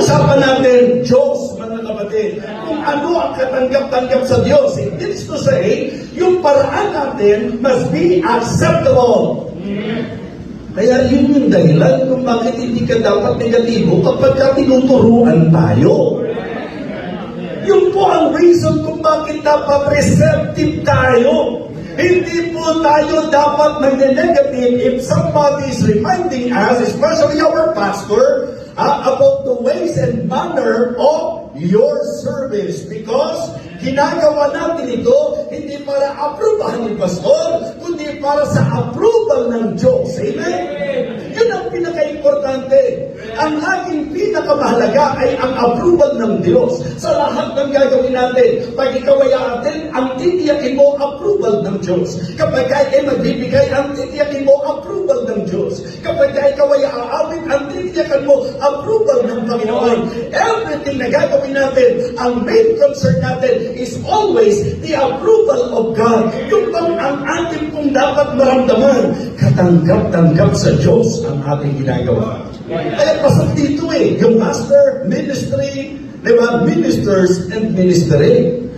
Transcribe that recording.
Pag-usapan natin, Diyos, mga kapatid. Kung ano ang katanggap-tanggap sa Diyos. It means to say, yung paraan natin must be acceptable. Kaya yun yung dahilan kung bakit hindi ka dapat negatibo kapag ka tinuturuan tayo. Yun po ang reason kung bakit dapat receptive tayo. Hindi po tayo dapat mag-negative if somebody is reminding us, especially our pastor, about the ways and manner of your service. Because ginagawa natin ito hindi para aprobahan ni pastor, kundi para sa approval ng Diyos. Amen? Yun ang pinaka-importante. Ang ating pinakamahalaga ay ang approval ng Diyos. Sa lahat ng gagawin natin, pag ikaw ay aatin, ang titiyakin mo approval ng Diyos. Kapag ay magbibigay, ang titiyakin mo approval ng Diyos. Kapag ikaw ay aawit, ang titiyakan mo approval ng Panginoon. Everything na gagawin natin, ang main concern natin is always the approval of God. Yung bang ang ating kung dapat maramdaman, katanggap-tanggap sa Diyos ang ating ginagawa. Kaya pasok dito yung master, ministry, di ba? Ministers and ministry.